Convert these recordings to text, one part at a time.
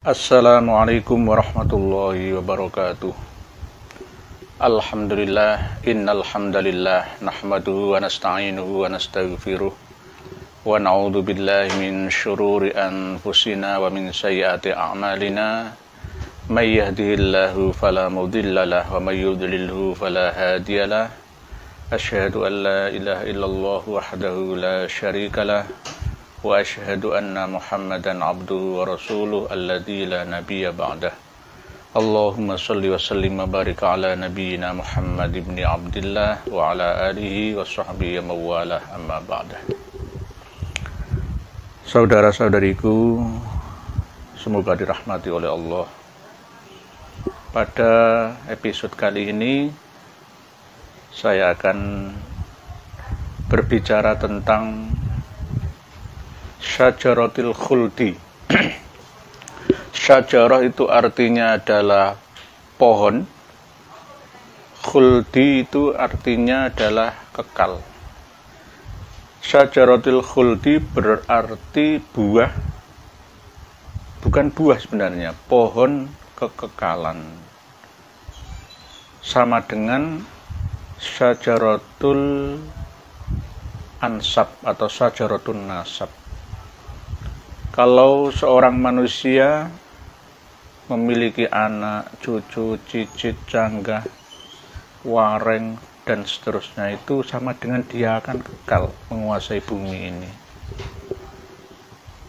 Assalamualaikum warahmatullahi wabarakatuh. Alhamdulillah, innal hamdalillah nahmaduhu wa nasta'inuhu wa nastaghfiruh wa na'udzu billahi min syururi anfusina wa min sayyiati a'malina. May yahdihillahu fala mudhillalah wa may yudlilhu fala hadiyalah. Asyhadu an la ilaha illallah wahdahu la syarikalah wa asyhadu anna Muhammadan abduhu wa rasuluh alladzi la nabiyya ba'dah. Allahumma shalli wa sallim wa barik ala nabiyyina Muhammad ibni Abdillah wa ala alihi wa sahbihi mawalah amma ba'dah. Saudara-saudariku, semoga dirahmati oleh Allah. Pada episode kali ini saya akan berbicara tentang syajaratil khuldi. Syajarah itu artinya adalah pohon. Khuldi itu artinya adalah kekal. Syajaratil khuldi berarti buah. Bukan buah sebenarnya, pohon kekekalan. Sama dengan syajaratul ansab atau syajaratun nasab. Kalau seorang manusia memiliki anak, cucu, cicit, canggah, wareng, dan seterusnya, itu sama dengan dia akan kekal menguasai bumi ini.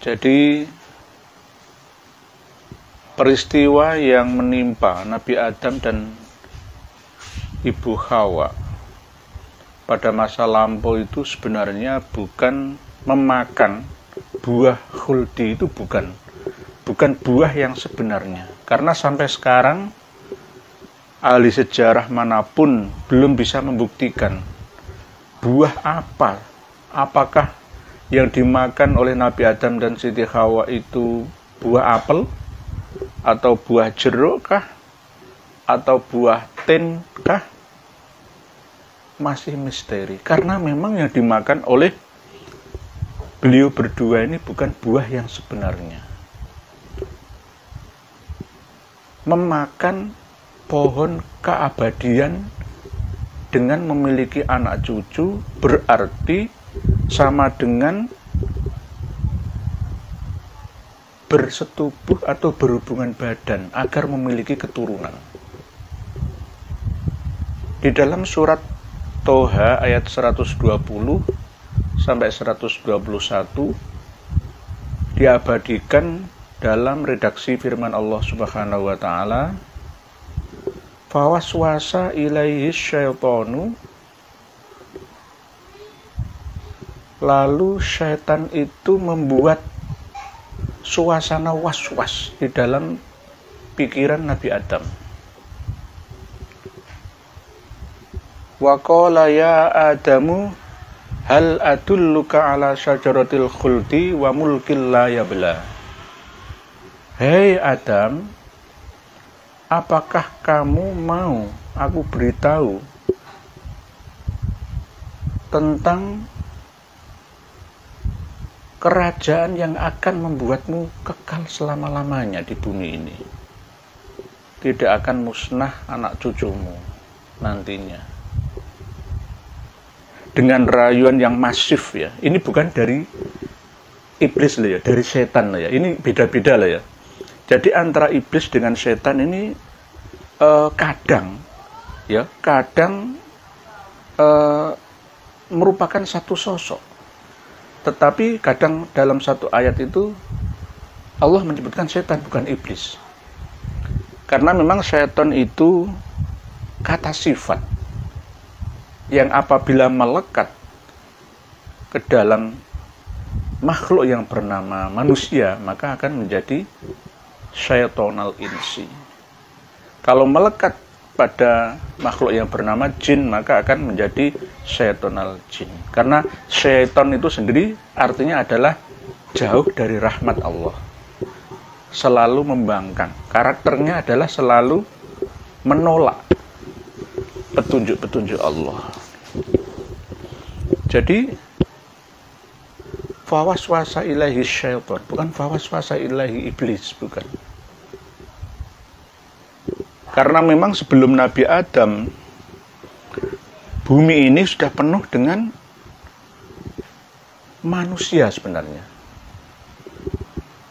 Jadi, peristiwa yang menimpa Nabi Adam dan Ibu Hawa pada masa lampau itu sebenarnya bukan memakan buah khuldi, itu bukan buah yang sebenarnya, karena sampai sekarang ahli sejarah manapun belum bisa membuktikan buah apakah yang dimakan oleh Nabi Adam dan Siti Hawa itu buah apel atau buah jeruk kah atau buah tin kah, masih misteri, karena memang yang dimakan oleh beliau berdua ini bukan buah yang sebenarnya. Memakan pohon keabadian dengan memiliki anak cucu berarti sama dengan bersetubuh atau berhubungan badan agar memiliki keturunan. Di dalam surat Toha ayat 120 sampai 121 diabadikan dalam redaksi firman Allah Subhanahu wa taala, fawaswasa ilaihi syaitanu, lalu syaitan itu membuat suasana was-was di dalam pikiran Nabi Adam. Wa qala ya Adamu hal adulluka ala syajaratil khuldi wa mulkil la yabla. Hei Adam, apakah kamu mau aku beritahu tentang kerajaan yang akan membuatmu kekal selama-lamanya di bumi ini? Tidak akan musnah anak cucumu nantinya. Dengan rayuan yang masif ya. Ini bukan dari iblis loh ya, dari setan loh ya. Ini beda-beda loh ya. Jadi antara iblis dengan setan ini kadang merupakan satu sosok. Tetapi kadang dalam satu ayat itu Allah menyebutkan setan, bukan iblis. Karena memang setan itu kata sifat yang apabila melekat ke dalam makhluk yang bernama manusia, maka akan menjadi syaitonal insi. Kalau melekat pada makhluk yang bernama jin, maka akan menjadi syaitonal jin. Karena syaiton itu sendiri artinya adalah jauh dari rahmat Allah, selalu membangkang. Karakternya adalah selalu menolak petunjuk-petunjuk Allah. Jadi fawaswasa ilahi syaitan, bukan fawaswasa ilahi iblis, bukan. Karena memang sebelum Nabi Adam, bumi ini sudah penuh dengan manusia sebenarnya.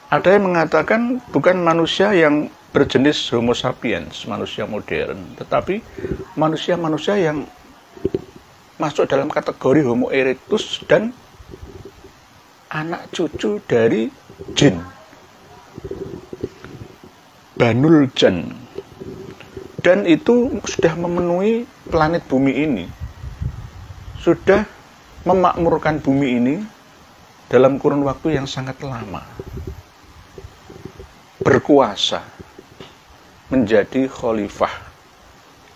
Ada yang mengatakan bukan manusia yang berjenis Homo sapiens, manusia modern, tetapi manusia-manusia yang masuk dalam kategori Homo erectus dan anak cucu dari jin, Banul Jan, dan itu sudah memenuhi planet bumi ini, sudah memakmurkan bumi ini dalam kurun waktu yang sangat lama, berkuasa menjadi khalifah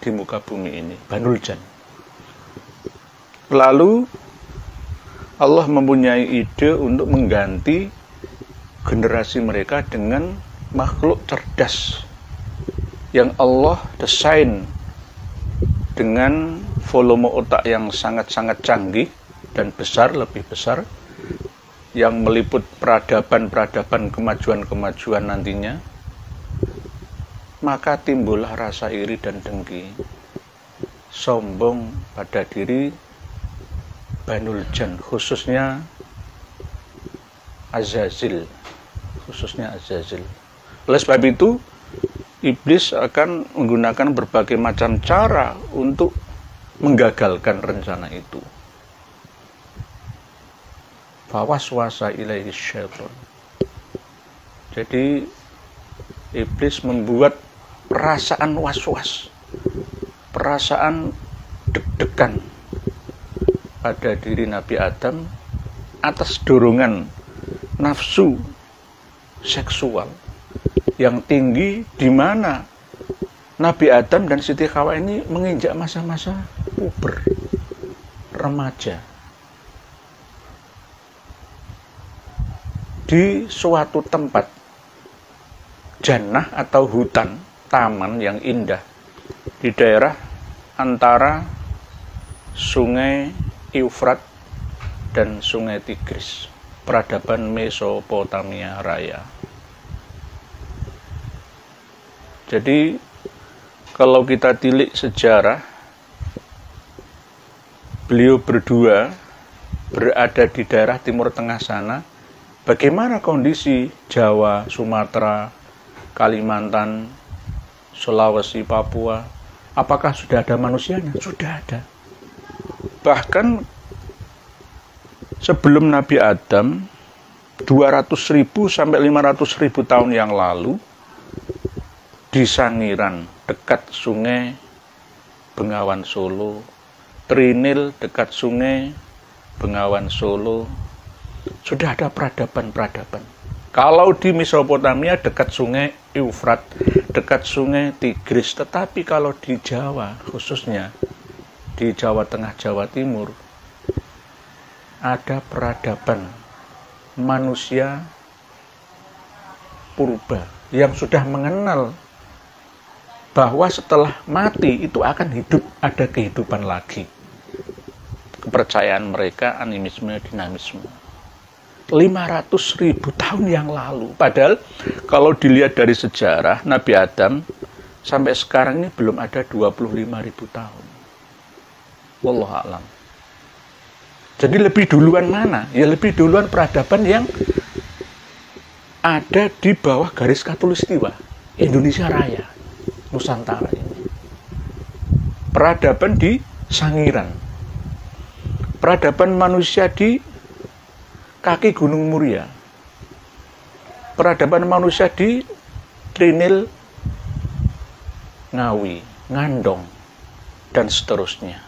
di muka bumi ini, Banul Jan. Lalu Allah mempunyai ide untuk mengganti generasi mereka dengan makhluk cerdas yang Allah desain dengan volume otak yang sangat-sangat canggih dan besar, lebih besar, yang meliput peradaban-peradaban, kemajuan-kemajuan nantinya. Maka timbullah rasa iri dan dengki, sombong pada diri Banul Jan, khususnya Azazil. Oleh sebab itu, iblis akan menggunakan berbagai macam cara untuk menggagalkan rencana itu. Fawaswasa ilaihi syaitan. Jadi iblis membuat perasaan was-was, perasaan deg-degan pada diri Nabi Adam atas dorongan nafsu seksual yang tinggi, di mana Nabi Adam dan Siti Hawa ini menginjak masa-masa puber, remaja. Di suatu tempat jannah atau hutan, taman yang indah di daerah antara sungai Eufrat dan sungai Tigris, peradaban Mesopotamia Raya. Jadi kalau kita tilik sejarah, beliau berdua berada di daerah Timur Tengah sana. Bagaimana kondisi Jawa, Sumatera, Kalimantan, Sulawesi, Papua? Apakah sudah ada manusianya? Sudah ada. Bahkan sebelum Nabi Adam, 200.000 sampai 500.000 tahun yang lalu, di Sangiran, dekat sungai Bengawan Solo, Trinil, dekat sungai Bengawan Solo, sudah ada peradaban-peradaban. Kalau di Mesopotamia dekat sungai Eufrat, dekat sungai Tigris, tetapi kalau di Jawa, khususnya di Jawa Tengah, Jawa Timur, ada peradaban manusia purba yang sudah mengenal bahwa setelah mati itu akan hidup, ada kehidupan lagi. Kepercayaan mereka animisme, dinamisme. 500.000 tahun yang lalu. Padahal kalau dilihat dari sejarah Nabi Adam sampai sekarang ini belum ada 25.000 tahun. Wallahu a'lam. Jadi lebih duluan mana? Ya lebih duluan peradaban yang ada di bawah garis khatulistiwa Indonesia Raya, Nusantara ini. Peradaban di Sangiran. Peradaban manusia di kaki Gunung Muria. Peradaban manusia di Trinil, Ngawi, Ngandong, dan seterusnya.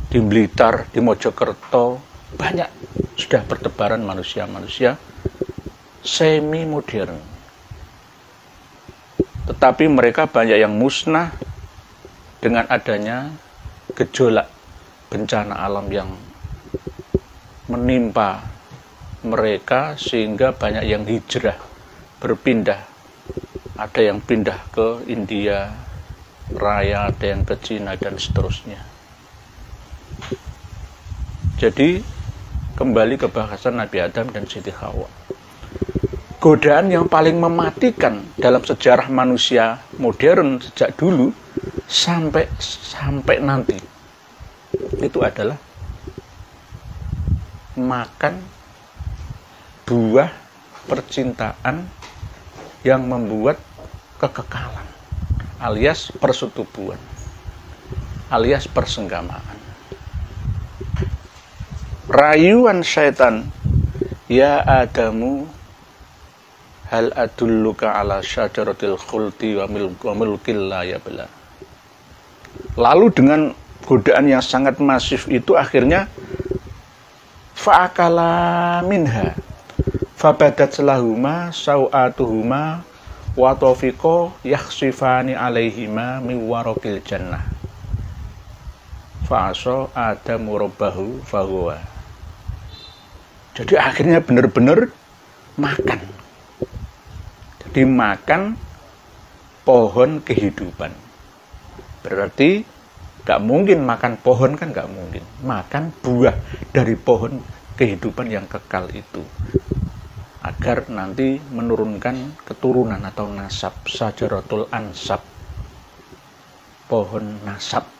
Di Blitar, di Mojokerto, banyak sudah bertebaran manusia-manusia semi modern. Tetapi mereka banyak yang musnah dengan adanya gejolak bencana alam yang menimpa mereka, sehingga banyak yang hijrah, berpindah. Ada yang pindah ke India Raya, ada yang ke Cina, dan seterusnya. Jadi kembali ke bahasan Nabi Adam dan Siti Hawa. godaan yang paling mematikan dalam sejarah manusia modern sejak dulu sampai nanti itu adalah makan buah percintaan yang membuat kekekalan alias persetubuhan alias persenggamaan. Rayuan syaitan, ya Adamu hal adulluka ala syajaratil khuldi wa mulkil la yabla. Lalu dengan godaan yang sangat masif itu akhirnya fa'akala minha fabadat lahuma sau'atuhuma wa tawfiqo yakhsifani alaihima min waraqil jannah fa'asa Adamu rabbahu fahuwa. Jadi akhirnya benar-benar makan. Jadi makan pohon kehidupan. Berarti gak mungkin makan pohon, kan gak mungkin. Makan buah dari pohon kehidupan yang kekal itu. Agar nanti menurunkan keturunan atau nasab. Sajaratul ansab. Pohon nasab.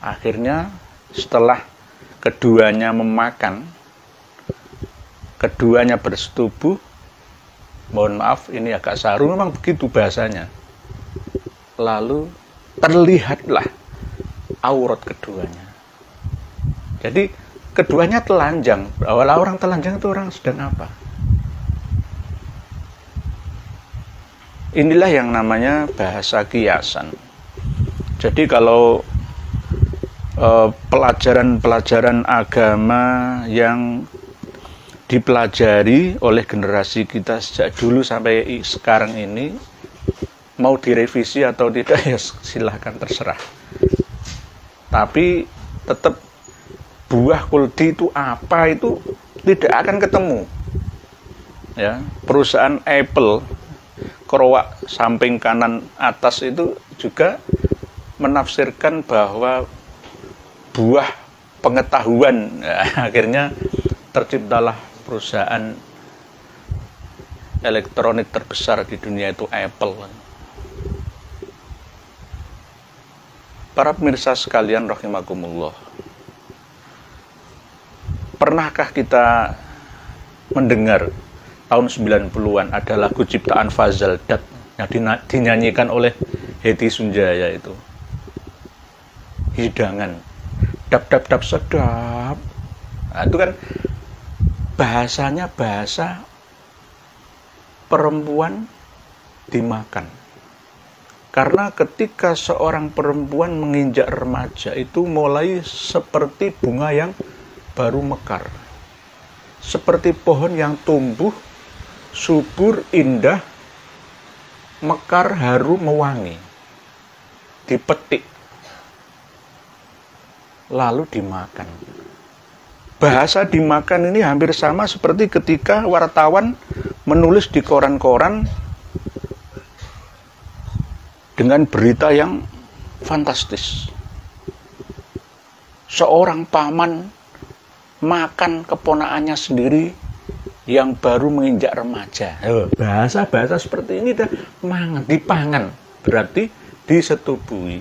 Akhirnya setelah keduanya memakan, keduanya bersetubuh, mohon maaf ini agak saru, memang begitu bahasanya. Lalu terlihatlah aurat keduanya. Jadi keduanya telanjang. Awal orang telanjang itu orang sedang apa? Inilah yang namanya bahasa kiasan. Jadi kalau pelajaran-pelajaran agama yang dipelajari oleh generasi kita sejak dulu sampai sekarang ini, mau direvisi atau tidak ya silahkan terserah. Tapi tetap buah kuldi itu apa itu tidak akan ketemu. Ya, perusahaan Apple kerowak samping kanan atas itu juga menafsirkan bahwa buah pengetahuan. Nah, akhirnya terciptalah perusahaan elektronik terbesar di dunia itu Apple. Para pemirsa sekalian rahimakumullah, pernahkah kita mendengar tahun 90-an ada lagu ciptaan Fazal Dat yang dinyanyikan oleh Hedi Sunjaya itu, hidangan dap sedap. Nah, itu kan bahasanya bahasa perempuan dimakan. Karena ketika seorang perempuan menginjak remaja itu mulai seperti bunga yang baru mekar. Seperti pohon yang tumbuh subur, indah, mekar, harum, mewangi. Dipetik lalu dimakan. Bahasa dimakan ini hampir sama seperti ketika wartawan menulis di koran-koran dengan berita yang fantastis. Seorang paman makan keponakannya sendiri yang baru menginjak remaja. Bahasa-bahasa seperti ini dah dipangan, berarti disetubui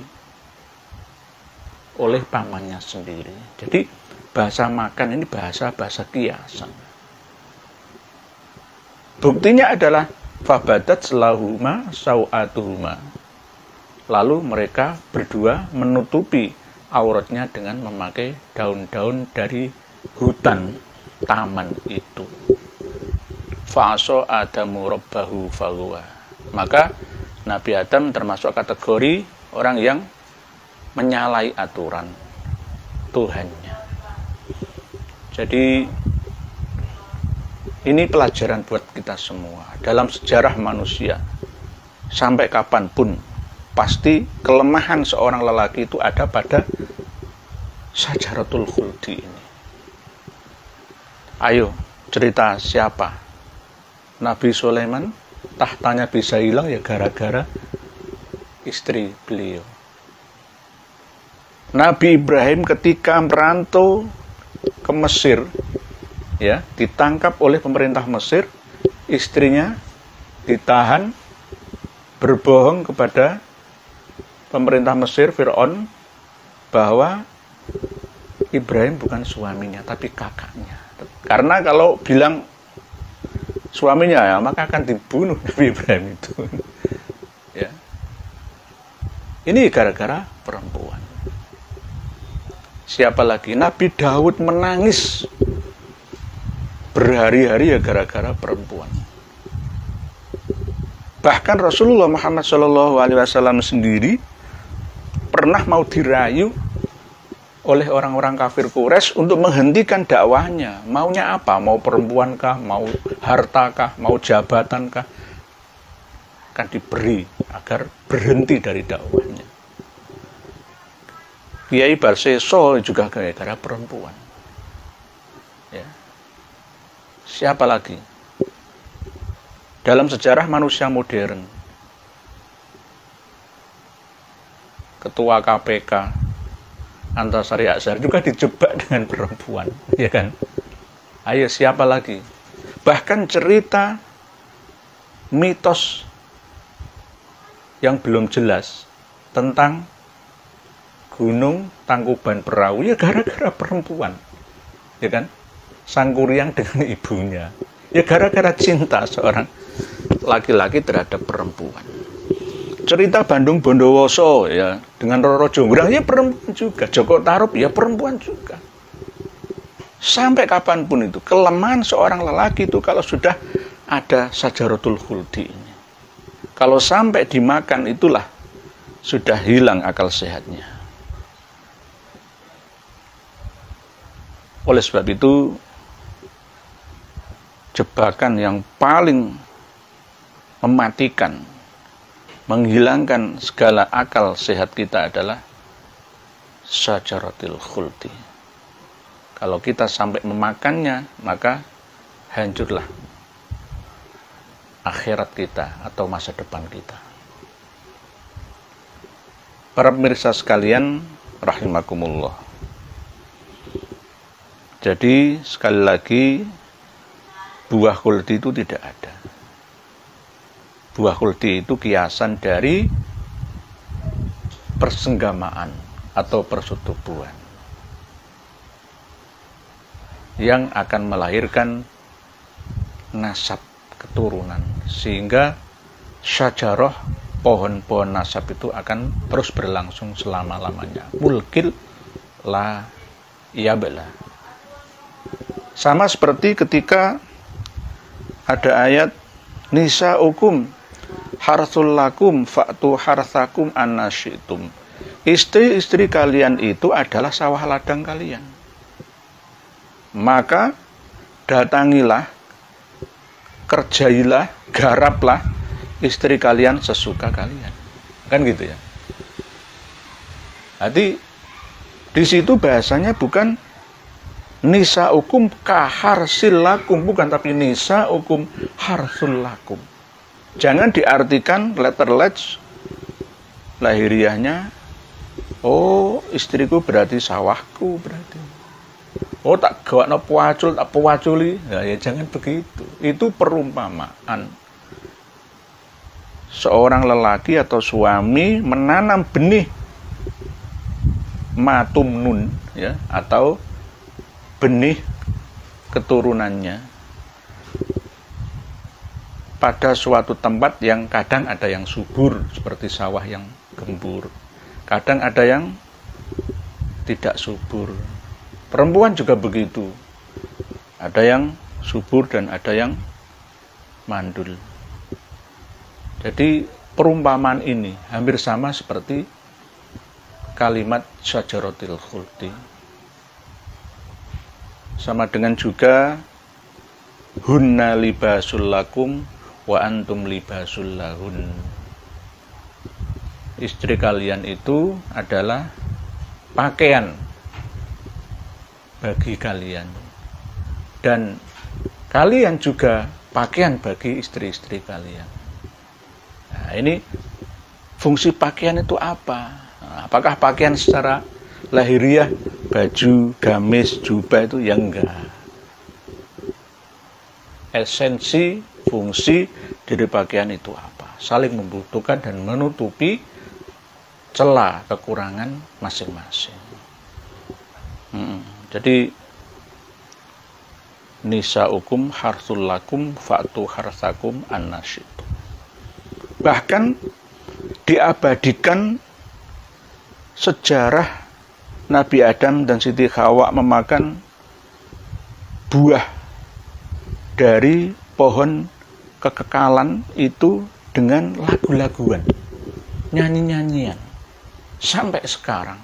oleh pamannya sendiri. Jadi bahasa makan ini bahasa kiasan. Buktinya adalah fabadat lahuma sau'atuhuma. Lalu mereka berdua menutupi auratnya dengan memakai daun-daun dari hutan taman itu. Fa'asa Adamu rabbahu fahuwa. Maka Nabi Adam termasuk kategori orang yang menyalahi aturan Tuhannya. Jadi ini pelajaran buat kita semua. Dalam sejarah manusia, sampai kapanpun, pasti kelemahan seorang lelaki itu ada pada Sajaratul Khuldi ini. Ayo, cerita siapa? Nabi Sulaiman, tahtanya bisa hilang ya gara-gara istri beliau. Nabi Ibrahim ketika merantau ke Mesir, ya, ditangkap oleh pemerintah Mesir, istrinya ditahan, berbohong kepada pemerintah Mesir, Fir'aun, bahwa Ibrahim bukan suaminya, tapi kakaknya. Karena kalau bilang suaminya, ya, maka akan dibunuh Nabi Ibrahim itu. Ya. Ini gara-gara perempuan. Siapa lagi? Nabi Daud menangis berhari-hari ya gara-gara perempuan. Bahkan Rasulullah Muhammad SAW sendiri pernah mau dirayu oleh orang-orang kafir Quraisy untuk menghentikan dakwahnya. Maunya apa? Mau perempuan kah? Mau harta kah? Mau jabatan kah? Akan diberi agar berhenti dari dakwahnya. Kiai Barseso juga gara-gara perempuan. Ya. Siapa lagi? Dalam sejarah manusia modern, Ketua KPK Antasari Azhar juga dijebak dengan perempuan, ya kan? Ayo, siapa lagi? Bahkan cerita mitos yang belum jelas tentang Gunung Tangkuban Perahu ya gara-gara perempuan, ya kan? Sangkuriang dengan ibunya, ya gara-gara cinta seorang laki-laki terhadap perempuan. Cerita Bandung Bondowoso ya dengan Roro Jonggrang ya perempuan juga, Joko Tarub ya perempuan juga. Sampai kapanpun itu kelemahan seorang lelaki itu kalau sudah ada Sajaratul Khuldi ini, kalau sampai dimakan itulah sudah hilang akal sehatnya. Oleh sebab itu, jebakan yang paling mematikan, menghilangkan segala akal sehat kita adalah Sajaratul Khuldi. Kalau kita sampai memakannya, maka hancurlah akhirat kita atau masa depan kita. Para pemirsa sekalian, rahimakumullah. Jadi sekali lagi, buah khuldi itu tidak ada. Buah khuldi itu kiasan dari persenggamaan atau persetubuhan yang akan melahirkan nasab keturunan, sehingga syajarah, pohon-pohon nasab itu akan terus berlangsung selama-lamanya. Mulkil la yabla. Sama seperti ketika ada ayat nisa'ukum harthul lakum fa'tu harthakum annasyitum. Istri-istri kalian itu adalah sawah ladang kalian. Maka datangilah, kerjailah, garaplah istri kalian sesuka kalian. Kan gitu ya. Jadi di situ bahasanya bukan nisa'ukum kaharsil lakum, bukan, tapi nisa'ukum harsul lakum. Jangan diartikan letterless lahiriahnya, oh istriku berarti sawahku berarti. Oh tak gawakno puacul, tak puaculi. Nah, ya jangan begitu. Itu perumpamaan. Seorang lelaki atau suami menanam benih matumnun ya, atau benih keturunannya pada suatu tempat yang kadang ada yang subur seperti sawah yang gembur, kadang ada yang tidak subur. Perempuan juga begitu, ada yang subur dan ada yang mandul. Jadi perumpamaan ini hampir sama seperti kalimat Sajaratul Khuldi. Sama dengan juga hunna libasul lakum wa antum libasul lahun. Istri kalian itu adalah pakaian bagi kalian, dan kalian juga pakaian bagi istri-istri kalian. Nah, ini fungsi pakaian itu apa? Nah, apakah pakaian secara lahiriah, baju, gamis, jubah itu? Ya enggak. esensi, fungsi dari pakaian itu apa. Saling membutuhkan dan menutupi celah kekurangan masing-masing. Jadi nisaukum harsul lakum fa'tu harsakum annasyitum. Bahkan diabadikan sejarah Nabi Adam dan Siti Hawa memakan buah dari pohon kekekalan itu dengan lagu-laguan, nyanyi-nyanyian. Sampai sekarang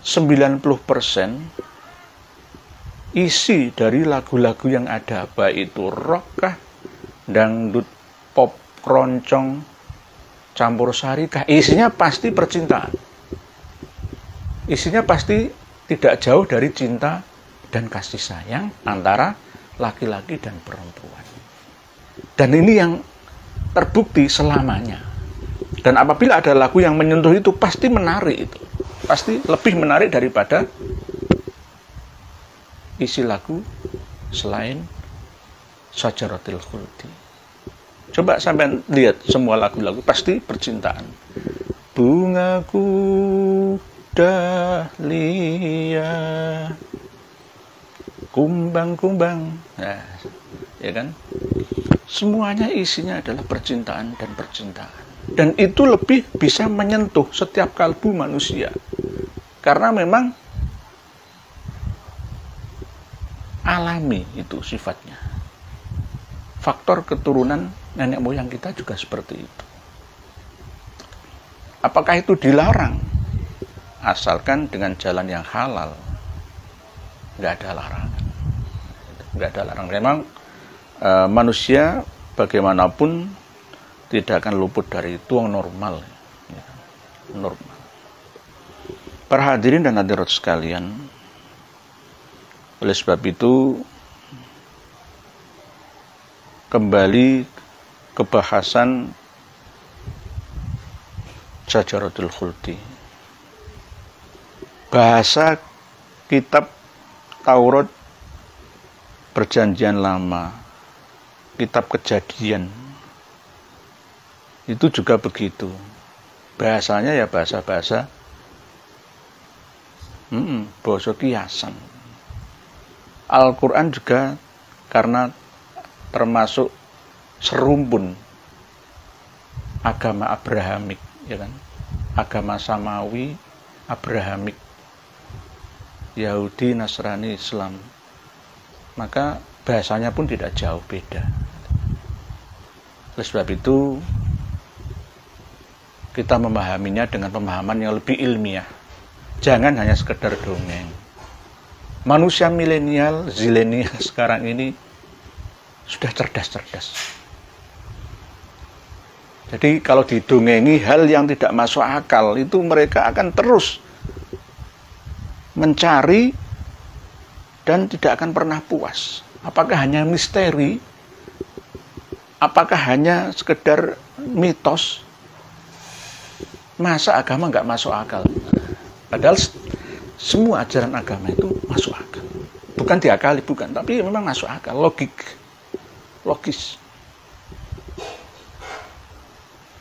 90% isi dari lagu-lagu yang ada, baik itu rock kah, dangdut, pop, keroncong, campur sari kah, isinya pasti percintaan. Isinya pasti tidak jauh dari cinta dan kasih sayang antara laki-laki dan perempuan. Dan ini yang terbukti selamanya. Dan apabila ada lagu yang menyentuh itu, pasti menarik itu. Pasti lebih menarik daripada isi lagu selain Syajaratul Khuldi. Coba sampai lihat semua lagu-lagu, pasti percintaan. Bungaku dahlia, kumbang-kumbang. Nah, ya kan? Semuanya isinya adalah percintaan dan percintaan. Dan itu lebih bisa menyentuh setiap kalbu manusia. Karena memang alami itu sifatnya. Faktor keturunan nenek moyang kita juga seperti itu. Apakah itu dilarang? Asalkan dengan jalan yang halal. Nggak ada larangan. Nggak ada larangan. Memang manusia bagaimanapun tidak akan luput dari tuang normal. Ya, normal. Para hadirin dan hadirat sekalian, oleh sebab itu kembali ke bahasan Syajaratul Khuldi. Bahasa kitab Taurat Perjanjian Lama, kitab Kejadian, itu juga begitu. Bahasanya ya bahasa-bahasa basa kiasan. Al-Quran juga karena termasuk serumpun agama Abrahamik, ya kan? Agama Samawi, Abrahamik, Yahudi, Nasrani, Islam. Maka bahasanya pun tidak jauh beda. Oleh sebab itu kita memahaminya dengan pemahaman yang lebih ilmiah. Jangan hanya sekedar dongeng. Manusia milenial, zilenial sekarang ini sudah cerdas-cerdas. Jadi kalau didongengi hal yang tidak masuk akal, itu mereka akan terus mencari dan tidak akan pernah puas. Apakah hanya misteri? Apakah hanya sekedar mitos? Masa agama nggak masuk akal? Padahal semua ajaran agama itu masuk akal. Bukan diakali, bukan. Tapi memang masuk akal, logis.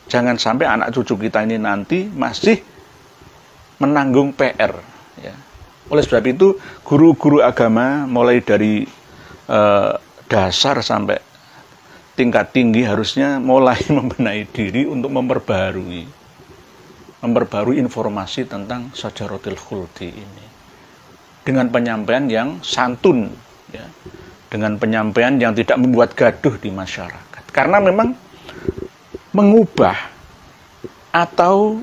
Jangan sampai anak cucu kita ini nanti masih menanggung PR. Ya. Oleh sebab itu, guru-guru agama mulai dari dasar sampai tingkat tinggi harusnya mulai membenahi diri untuk memperbarui informasi tentang Syajaratul Khuldi ini dengan penyampaian yang santun, ya, dengan penyampaian yang tidak membuat gaduh di masyarakat. Karena memang mengubah atau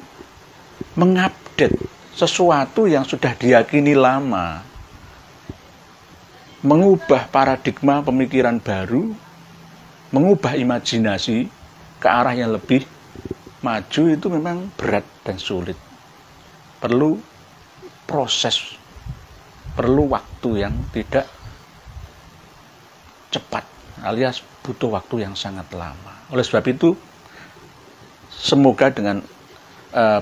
mengupdate sesuatu yang sudah diyakini lama, mengubah paradigma pemikiran baru, mengubah imajinasi ke arah yang lebih maju itu memang berat dan sulit. Perlu proses, perlu waktu yang tidak cepat, alias butuh waktu yang sangat lama. Oleh sebab itu, semoga dengan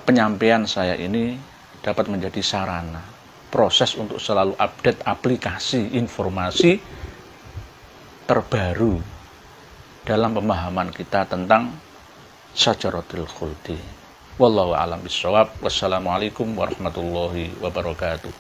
penyampaian saya ini dapat menjadi sarana, proses untuk selalu update aplikasi informasi terbaru dalam pemahaman kita tentang syajaratul khuldi. Wallahu a'lam bishawab. Wassalamualaikum warahmatullahi wabarakatuh.